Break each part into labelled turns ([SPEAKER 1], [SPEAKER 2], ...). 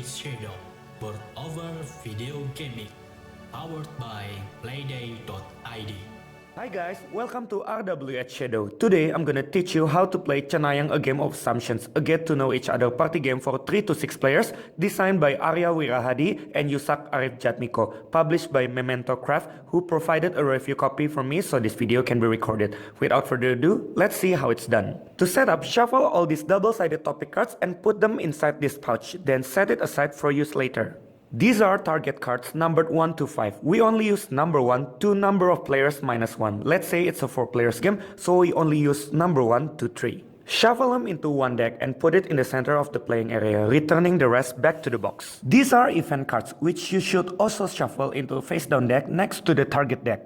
[SPEAKER 1] RWHShadow, World Over Video Gaming, powered by Playday.id.
[SPEAKER 2] Hi guys, welcome to RWHShadow. Today I'm gonna teach you how to play Cenayang, a game of assumptions, a get to know each other party game for 3 to 6 players, designed by RWHShadow and Yusak Arif Jatmiko, published by Memento Craft, who provided a review copy for me so this video can be recorded. Without further ado, let's see how it's done. To set up, shuffle all these double-sided topic cards and put them inside this pouch, then set it aside for use later. These are target cards numbered 1 to 5. We only use number 1 to number of players minus 1. Let's say it's a 4 players game, so we only use number 1 to 3. Shuffle them into one deck and put it in the center of the playing area, returning the rest back to the box. These are event cards, which you should also shuffle into a face-down deck next to the target deck.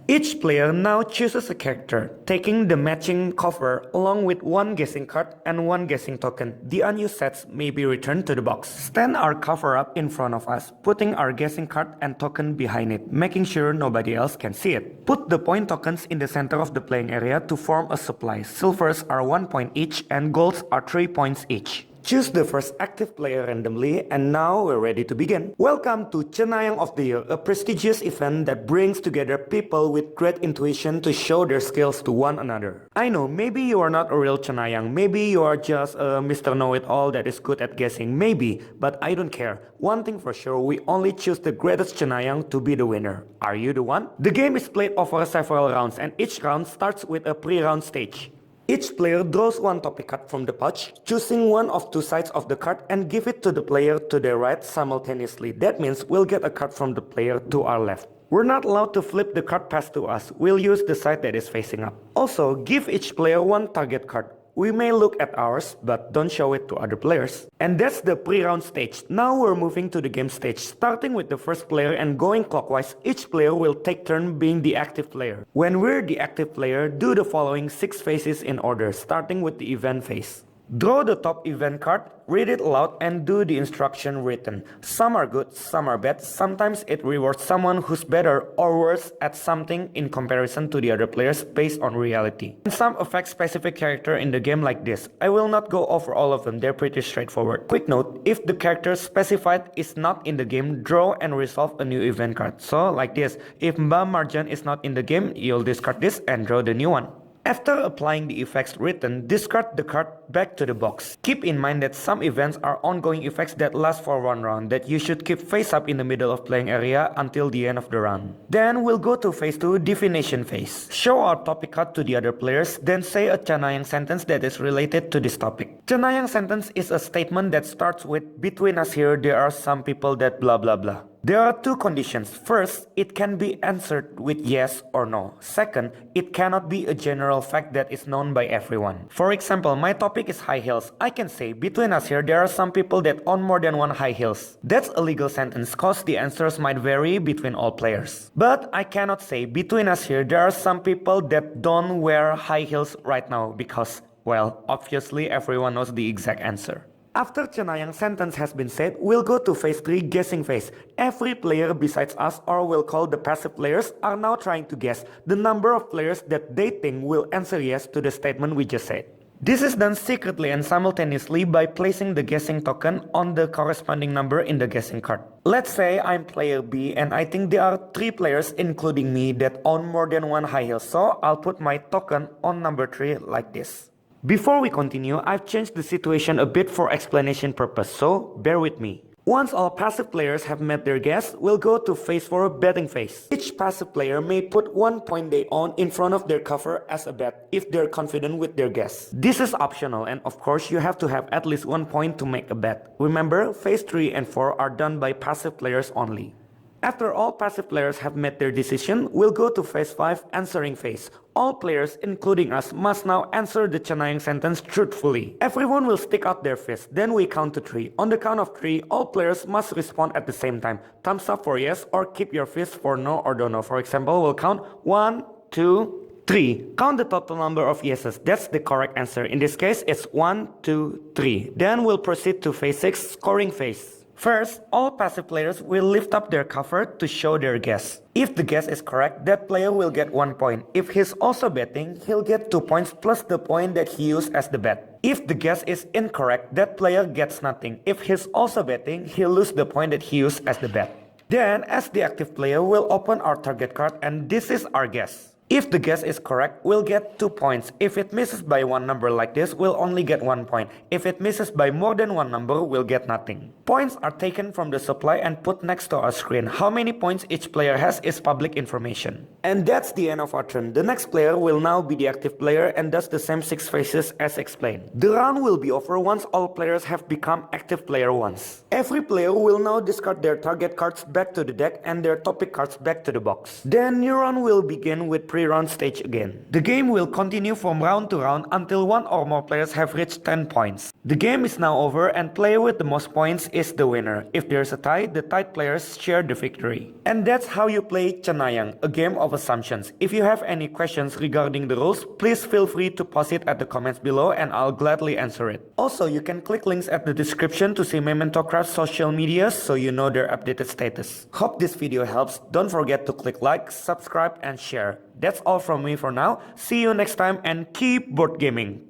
[SPEAKER 2] Each player now chooses a character, taking the matching cover along with one guessing card and one guessing token. The unused sets may be returned to the box. Stand our cover up in front of us, putting our guessing card and token behind it, making sure nobody else can see it. Put the point tokens in the center of the playing area to form a supply. Silvers are 1 point each and golds are 3 points each. Choose the first active player randomly, and now we're ready to begin. Welcome to Cenayang of the Year, a prestigious event that brings together people with great intuition to show their skills to one another. I know, maybe you are not a real Cenayang, maybe you are just a Mr. Know-It-All that is good at guessing, maybe, but I don't care. One thing for sure, we only choose the greatest Cenayang to be the winner. Are you the one? The game is played over several rounds, and each round starts with a pre-round stage. Each player draws one topic card from the pouch, choosing one of two sides of the card and give it to the player to their right simultaneously. That means we'll get a card from the player to our left. We're not allowed to flip the card passed to us. We'll use the side that is facing up. Also, give each player one target card. We may look at ours, but don't show it to other players. And that's the pre-round stage. Now we're moving to the game stage. Starting with the first player and going clockwise, each player will take turn being the active player. When we're the active player, do the following 6 phases in order, starting with the event phase. Draw the top event card, read it aloud, and do the instruction written. Some are good, some are bad. Sometimes it rewards someone who's better or worse at something in comparison to the other players based on reality. And some affect specific character in the game like this. I will not go over all of them, they're pretty straightforward. Quick note, if the character specified is not in the game, draw and resolve a new event card. So like this, if Mbak Marjan is not in the game, you'll discard this and draw the new one. After applying the effects written, discard the card back to the box. Keep in mind that some events are ongoing effects that last for one round that you should keep face up in the middle of playing area until the end of the round. Then we'll go to phase 2, divination phase. Show our topic card to the other players, then say a Cenayang sentence that is related to this topic. Cenayang sentence is a statement that starts with, between us here there are some people that blah blah blah. There are 2 conditions. First, it can be answered with yes or no. Second, it cannot be a general fact that is known by everyone. For example, my topic is high heels. I can say, between us here, there are some people that own more than one high heels. That's a legal sentence cause the answers might vary between all players. But I cannot say, between us here, there are some people that don't wear high heels right now because, well, obviously everyone knows the exact answer. After Cenayang sentence has been said, we'll go to phase 3, guessing phase. Every player besides us, or we'll call the passive players, are now trying to guess the number of players that they think will answer yes to the statement we just said. This is done secretly and simultaneously by placing the guessing token on the corresponding number in the guessing card. Let's say I'm player B and I think there are 3 players including me that own more than one high heel, so I'll put my token on number 3 like this. Before we continue, I've changed the situation a bit for explanation purpose, so bear with me. Once all passive players have met their guess, we'll go to phase 4, betting phase. Each passive player may put one point they own in front of their cover as a bet if they're confident with their guess. This is optional and of course you have to have at least 1 point to make a bet. Remember, phase 3 and 4 are done by passive players only. After all passive players have made their decision, we'll go to phase 5, answering phase. All players, including us, must now answer the Cenayang sentence truthfully. Everyone will stick out their fist, then we count to 3. On the count of 3, all players must respond at the same time. Thumbs up for yes or keep your fist for no or don't know. For example, we'll count 1, 2, 3. Count the total number of yeses. That's the correct answer. In this case, it's 1, 2, 3. Then we'll proceed to phase 6, scoring phase. First, all passive players will lift up their cover to show their guess. If the guess is correct, that player will get 1 point. If he's also betting, he'll get 2 points plus the point that he used as the bet. If the guess is incorrect, that player gets nothing. If he's also betting, he'll lose the point that he used as the bet. Then, as the active player, we'll open our target card and this is our guess. If the guess is correct, we'll get 2 points. If it misses by one number like this, we'll only get 1 point. If it misses by more than one number, we'll get nothing. Points are taken from the supply and put next to our screen. How many points each player has is public information. And that's the end of our turn. The next player will now be the active player and does the same 6 phases as explained. The round will be over once all players have become active player once. Every player will now discard their target cards back to the deck and their topic cards back to the box. Then new round will begin with pre-round stage again. The game will continue from round to round until one or more players have reached 10 points. The game is now over and player with the most points is the winner. If there's a tie, the tied players share the victory. And that's how you play Cenayang, a game of assumptions. If you have any questions regarding the rules, please feel free to post it at the comments below and I'll gladly answer it. Also, you can click links at the description to see Memento Craft social media so you know their updated status. Hope this video helps. Don't forget to click like, subscribe and share. That's all from me for now. See you next time and keep board gaming.